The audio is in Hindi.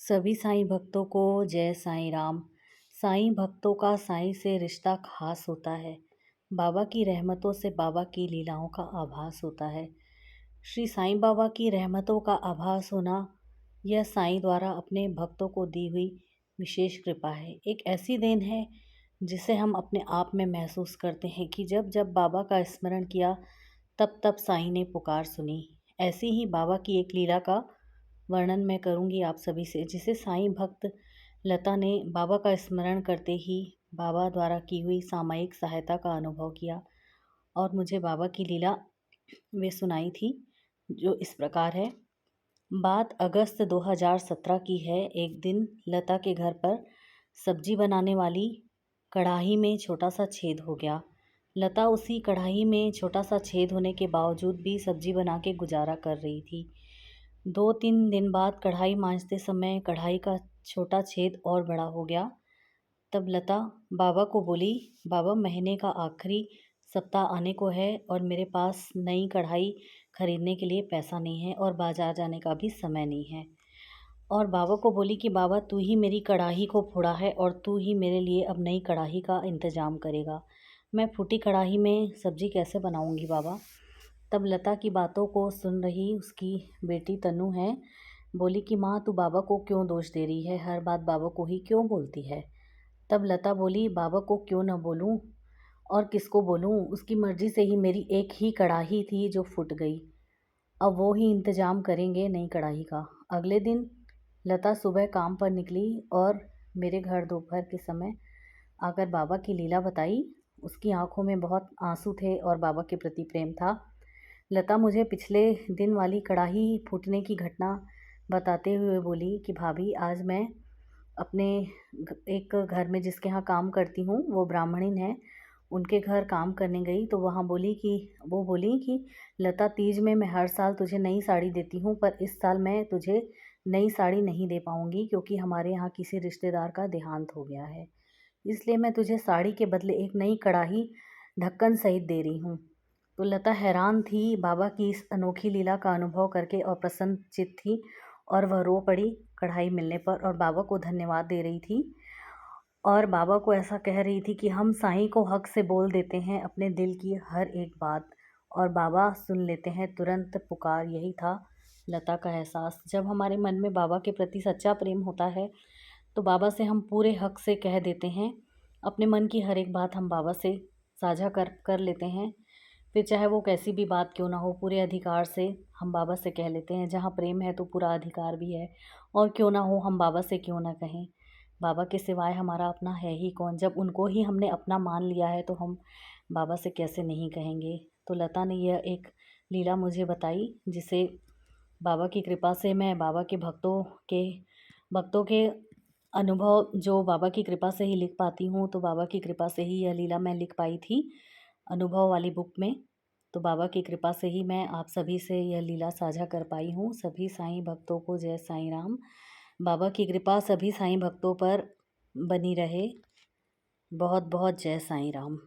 सभी साईं भक्तों को जय साईं राम। साईं भक्तों का साईं से रिश्ता खास होता है। बाबा की रहमतों से बाबा की लीलाओं का आभास होता है। श्री साईं बाबा की रहमतों का आभास होना, यह साईं द्वारा अपने भक्तों को दी हुई विशेष कृपा है। एक ऐसी देन है जिसे हम अपने आप में महसूस करते हैं कि जब जब बाबा का स्मरण किया, तब तब साईं ने पुकार सुनी। ऐसी ही बाबा की एक लीला का वर्णन मैं करूंगी आप सभी से, जिसे साईं भक्त लता ने बाबा का स्मरण करते ही बाबा द्वारा की हुई सामयिक सहायता का अनुभव किया और मुझे बाबा की लीला वे सुनाई थी, जो इस प्रकार है। बात अगस्त 2017 की है। एक दिन लता के घर पर सब्जी बनाने वाली कढ़ाई में छोटा सा छेद हो गया। लता उसी कढ़ाई में छोटा सा छेद होने के बावजूद भी सब्जी बना के गुजारा कर रही थी। 2-3 दिन बाद कढ़ाई मांजते समय कढ़ाई का छोटा छेद और बड़ा हो गया। तब लता बाबा को बोली, बाबा महीने का आखिरी सप्ताह आने को है और मेरे पास नई कढ़ाई खरीदने के लिए पैसा नहीं है और बाजार जाने का भी समय नहीं है। और बाबा को बोली कि बाबा तू ही मेरी कढ़ाई को फोड़ा है और तू ही मेरे लिए अब नई कढ़ाई का इंतज़ाम करेगा। मैं फूटी कढ़ाई में सब्जी कैसे बनाऊंगी बाबा। तब लता की बातों को सुन रही उसकी बेटी तनु है, बोली कि माँ तू बाबा को क्यों दोष दे रही है, हर बात बाबा को ही क्यों बोलती है। तब लता बोली, बाबा को क्यों न बोलूं और किसको बोलूं, उसकी मर्जी से ही मेरी एक ही कढ़ाई थी जो फूट गई। अब वो ही इंतज़ाम करेंगे नई कढ़ाई का। अगले दिन लता सुबह काम पर निकली और मेरे घर दोपहर के समय आकर बाबा की लीला बताई। उसकी आंखों में बहुत आंसू थे और बाबा के प्रति प्रेम था। लता मुझे पिछले दिन वाली कढ़ाई फूटने की घटना बताते हुए बोली कि भाभी आज मैं अपने एक घर में जिसके यहाँ काम करती हूँ, वो ब्राह्मणिन है, उनके घर काम करने गई तो वहाँ बोली कि लता तीज में मैं हर साल तुझे नई साड़ी देती हूँ, पर इस साल मैं तुझे नई साड़ी नहीं दे पाऊँगी क्योंकि हमारे यहाँ किसी रिश्तेदार का देहांत हो गया है, इसलिए मैं तुझे साड़ी के बदले एक नई कढ़ाई ढक्कन सहित दे रही हूँ। तो लता हैरान थी बाबा की इस अनोखी लीला का अनुभव करके और प्रसन्नचित्त थी और वह रो पड़ी कढ़ाई मिलने पर और बाबा को धन्यवाद दे रही थी और बाबा को ऐसा कह रही थी कि हम साईं को हक से बोल देते हैं अपने दिल की हर एक बात और बाबा सुन लेते हैं तुरंत पुकार। यही था लता का एहसास। जब हमारे मन में बाबा के प्रति सच्चा प्रेम होता है तो बाबा से हम पूरे हक से कह देते हैं, अपने मन की हर एक बात हम बाबा से साझा कर लेते हैं। फिर चाहे वो कैसी भी बात क्यों ना हो, पूरे अधिकार से हम बाबा से कह लेते हैं। जहाँ प्रेम है तो पूरा अधिकार भी है, और क्यों ना हो हम बाबा से क्यों ना कहें। बाबा के सिवाय हमारा अपना है ही कौन। जब उनको ही हमने अपना मान लिया है तो हम बाबा से कैसे नहीं कहेंगे। तो लता ने यह एक लीला मुझे बताई, जिसे बाबा की कृपा से मैं बाबा के भक्तों के अनुभव जो बाबा की कृपा से ही लिख पाती हूँ, तो बाबा की कृपा से ही यह लीला मैं लिख पाई थी अनुभव वाली बुक में। तो बाबा की कृपा से ही मैं आप सभी से यह लीला साझा कर पाई हूँ। सभी साईं भक्तों को जय साईं राम। बाबा की कृपा सभी साईं भक्तों पर बनी रहे। बहुत बहुत जय साईं राम।